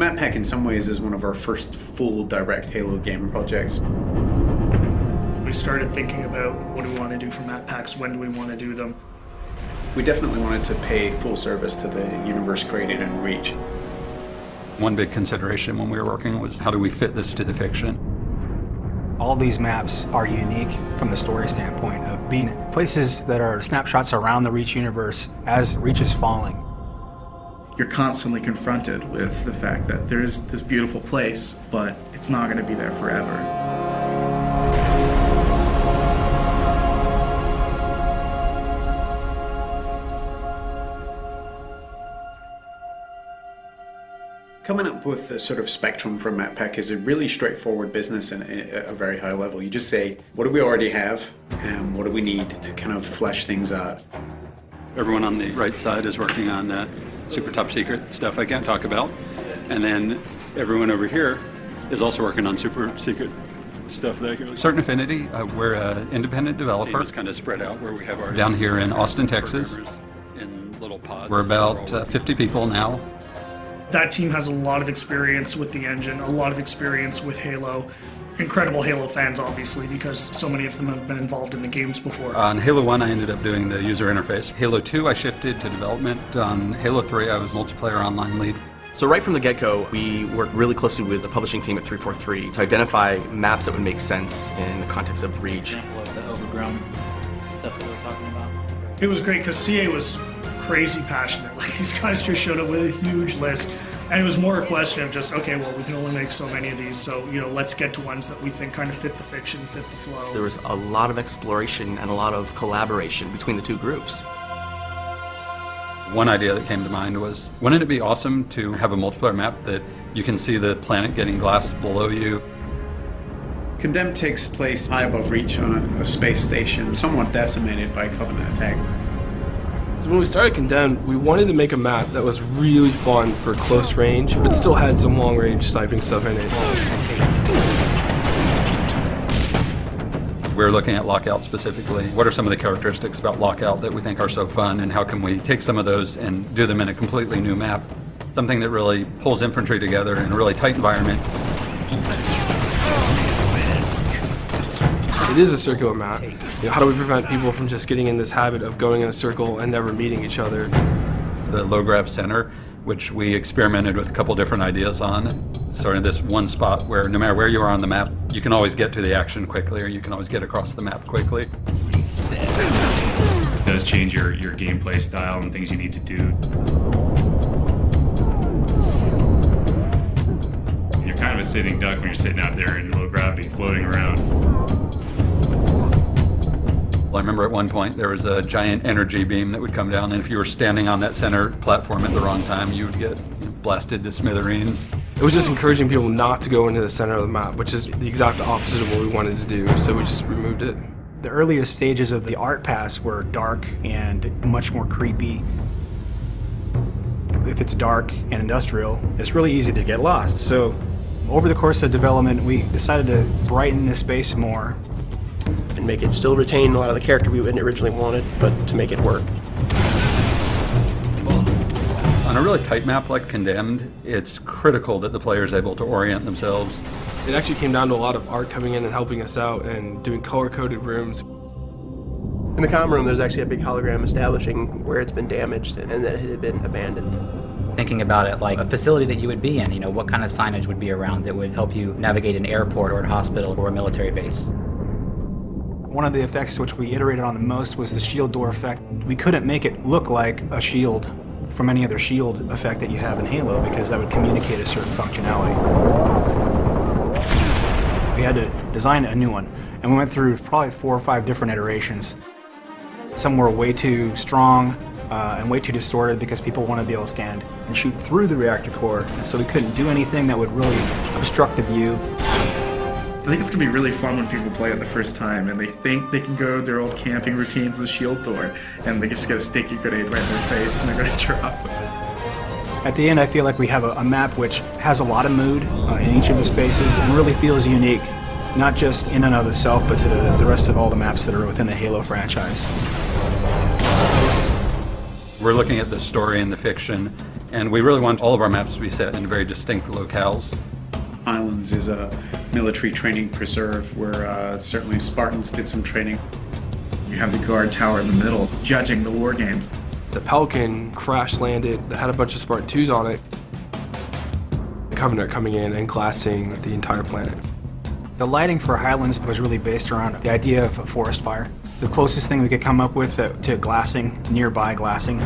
Map Pack in some ways is one of our first full direct Halo game projects. We started thinking about what do we want to do for map packs, when do we want to do them. We definitely wanted to pay full service to the universe created in Reach. One big consideration when we were working was how do we fit this to the fiction? All these maps are unique from the story standpoint of being places that are snapshots around the Reach universe as Reach is falling. You're constantly confronted with the fact that there's this beautiful place, but it's not going to be there forever. Coming up with the sort of spectrum for Map Pack is a really straightforward business and at a very high level. You just say, what do we already have and what do we need to kind of flesh things out? Everyone on the right side is working on super top secret stuff I can't talk about. And then everyone over here is also working on super secret stuff that goes. Certain Affinity, we're an independent developer. It's kind of spread out where we have our down here in Austin, Texas. In little pods. We're about 50 people now. That team has a lot of experience with the engine, a lot of experience with Halo. Incredible Halo fans, obviously, because so many of them have been involved in the games before. On Halo 1, I ended up doing the user interface. Halo 2, I shifted to development. On Halo 3, I was multiplayer online lead. So right from the get-go, we worked really closely with the publishing team at 343 to identify maps that would make sense in the context of Reach. Example of the overgrown stuff that we're talking about. It was great because CA was crazy passionate. Like, these guys just showed up with a huge list, and it was more a question of just, okay, well, we can only make so many of these, so, you know, let's get to ones that we think kind of fit the fiction, fit the flow. There was a lot of exploration and a lot of collaboration between the two groups. One idea that came to mind was, wouldn't it be awesome to have a multiplayer map that you can see the planet getting glassed below you? Condemned takes place high above Reach on a space station, somewhat decimated by Covenant attack. So when we started Condemned, we wanted to make a map that was really fun for close range, but still had some long range sniping stuff in it. We're looking at Lockout specifically. What are some of the characteristics about Lockout that we think are so fun, and how can we take some of those and do them in a completely new map? Something that really pulls infantry together in a really tight environment. It is a circular map. You know, how do we prevent people from just getting in this habit of going in a circle and never meeting each other? The low grav center, which we experimented with a couple different ideas on. Sort of this one spot where no matter where you are on the map, you can always get to the action quickly, or you can always get across the map quickly. It does change your gameplay style and things you need to do. You're kind of a sitting duck when you're sitting out there in low gravity floating around. I remember at one point there was a giant energy beam that would come down, and if you were standing on that center platform at the wrong time, you would get blasted to smithereens. It was just encouraging people not to go into the center of the map, which is the exact opposite of what we wanted to do, so we just removed it. The earliest stages of the art pass were dark and much more creepy. If it's dark and industrial, it's really easy to get lost. So over the course of development, we decided to brighten the space more. And make it still retain a lot of the character we originally wanted, but to make it work. On a really tight map like Condemned, it's critical that the player is able to orient themselves. It actually came down to a lot of art coming in and helping us out and doing color-coded rooms. In the comm room, there's actually a big hologram establishing where it's been damaged and that it had been abandoned. Thinking about it like a facility that you would be in, you know, what kind of signage would be around that would help you navigate an airport or a hospital or a military base. One of the effects which we iterated on the most was the shield door effect. We couldn't make it look like a shield from any other shield effect that you have in Halo, because that would communicate a certain functionality. We had to design a new one, and we went through probably 4 or 5 different iterations. Some were way too strong and way too distorted because people wanted to be able to stand and shoot through the reactor core, so we couldn't do anything that would really obstruct the view. I think it's going to be really fun when people play it the first time and they think they can go their old camping routines with the shield door, and they just get a sticky grenade right in their face and they're going to drop it. At the end, I feel like we have a map which has a lot of mood in each of the spaces and really feels unique, not just in and of itself, but to the rest of all the maps that are within the Halo franchise. We're looking at the story and the fiction And we really want all of our maps to be set in very distinct locales. Highlands is a military training preserve where certainly Spartans did some training. You have the guard tower in the middle, judging the war games. The Pelican crash landed that had a bunch of Spartan 2s on it. The Covenant coming in and glassing the entire planet. The lighting for Highlands was really based around the idea of a forest fire. The closest thing we could come up with to glassing, nearby glassing.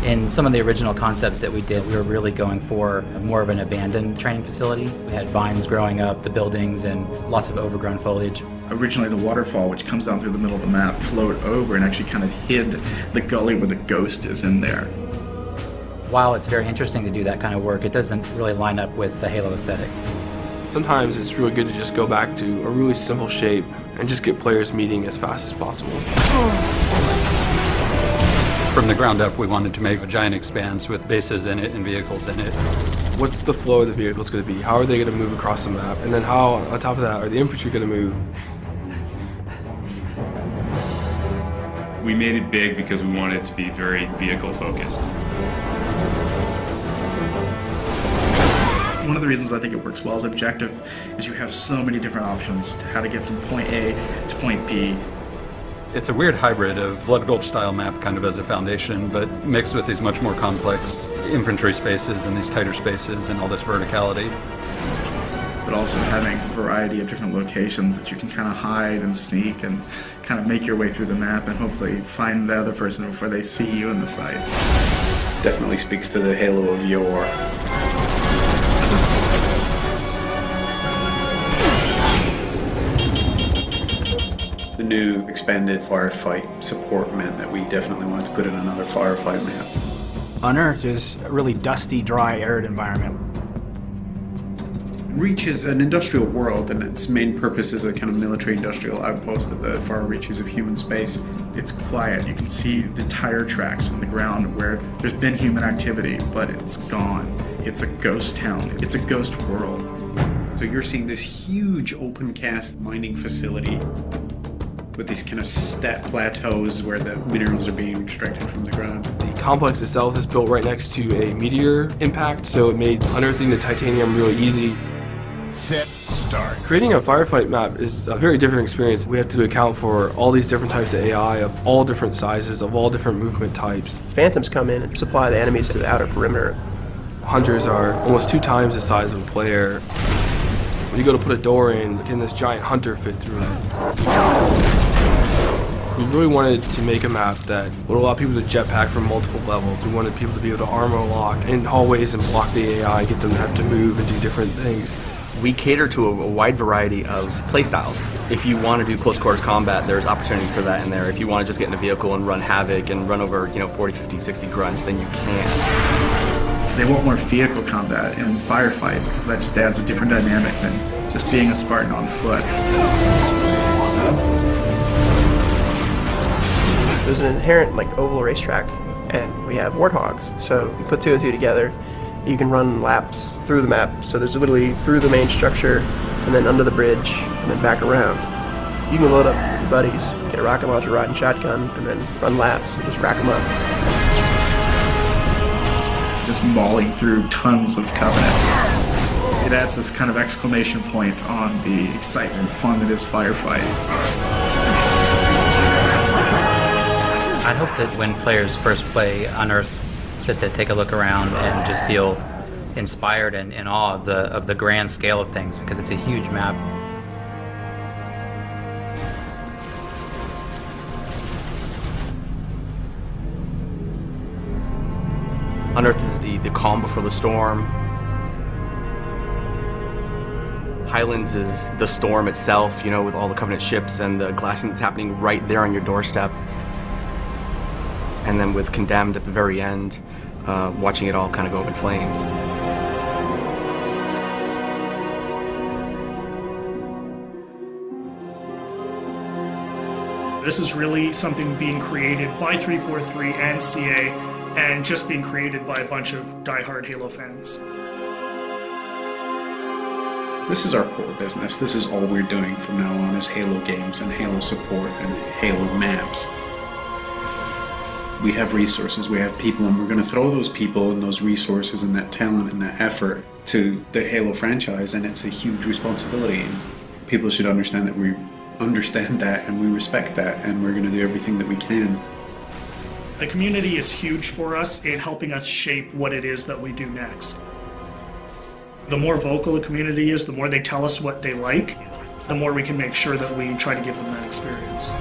In some of the original concepts that we did, we were really going for more of an abandoned training facility. We had vines growing up, the buildings, and lots of overgrown foliage. Originally, the waterfall, which comes down through the middle of the map, flowed over and actually kind of hid the gully where the ghost is in there. While it's very interesting to do that kind of work, it doesn't really line up with the Halo aesthetic. Sometimes it's really good to just go back to a really simple shape and just get players meeting as fast as possible. From the ground up, we wanted to make a giant expanse with bases in it and vehicles in it. What's the flow of the vehicles going to be? How are they going to move across the map? And then how, on top of that, are the infantry going to move? We made it big because we wanted it to be very vehicle focused. One of the reasons I think it works well as objective is you have so many different options to how to get from point A to point B. It's a weird hybrid of Blood Gulch style map kind of as a foundation, but mixed with these much more complex infantry spaces and these tighter spaces and all this verticality. But also having a variety of different locations that you can kind of hide and sneak and kind of make your way through the map and hopefully find the other person before they see you in the sights. Definitely speaks to the Halo of yore. The new expanded firefight support meant that we definitely wanted to put in another firefight map. Unearthed is a really dusty, dry, arid environment. Reach is an industrial world, and its main purpose is a kind of military-industrial outpost at the far reaches of human space. It's quiet. You can see the tire tracks on the ground where there's been human activity, but it's gone. It's a ghost town. It's a ghost world. So you're seeing this huge open-cast mining facility with these kind of step plateaus where the minerals are being extracted from the ground. The complex itself is built right next to a meteor impact, so it made unearthing the titanium really easy. Set, start. Creating a firefight map is a very different experience. We have to account for all these different types of AI of all different sizes, of all different movement types. Phantoms come in and supply the enemies to the outer perimeter. Hunters are almost 2 times the size of a player. When you go to put a door in, can this giant hunter fit through it? We really wanted to make a map that would allow people to jetpack from multiple levels. We wanted people to be able to armor lock in hallways and block the AI, get them to have to move and do different things. We cater to a wide variety of playstyles. If you want to do close quarters combat, there's opportunity for that in there. If you want to just get in a vehicle and run havoc and run over, 40, 50, 60 grunts, then you can. They want more vehicle combat in firefight because that just adds a different dynamic than just being a Spartan on foot. There's an inherent oval racetrack, and we have warthogs. So you put 2 and 2 together, you can run laps through the map. So there's literally through the main structure, and then under the bridge, and then back around. You can load up your buddies, get a rocket launcher, riding shotgun, and then run laps and just rack them up. Just mauling through tons of Covenant. It adds this kind of exclamation point on the excitement and fun that is firefight. I hope that when players first play Unearthed, that they take a look around and just feel inspired and in awe of the grand scale of things, because it's a huge map. Unearthed is the calm before the storm. Highlands is the storm itself, with all the Covenant ships and the glassing that's happening right there on your doorstep. And then with Condemned at the very end, watching it all kind of go up in flames. This is really something being created by 343 and CA, and just being created by a bunch of diehard Halo fans. This is our core business. This is all we're doing from now on is Halo games and Halo support and Halo maps. We have resources, we have people, and we're going to throw those people and those resources and that talent and that effort to the Halo franchise, and it's a huge responsibility. People should understand that we understand that and we respect that, and we're going to do everything that we can. The community is huge for us in helping us shape what it is that we do next. The more vocal the community is, the more they tell us what they like, the more we can make sure that we try to give them that experience.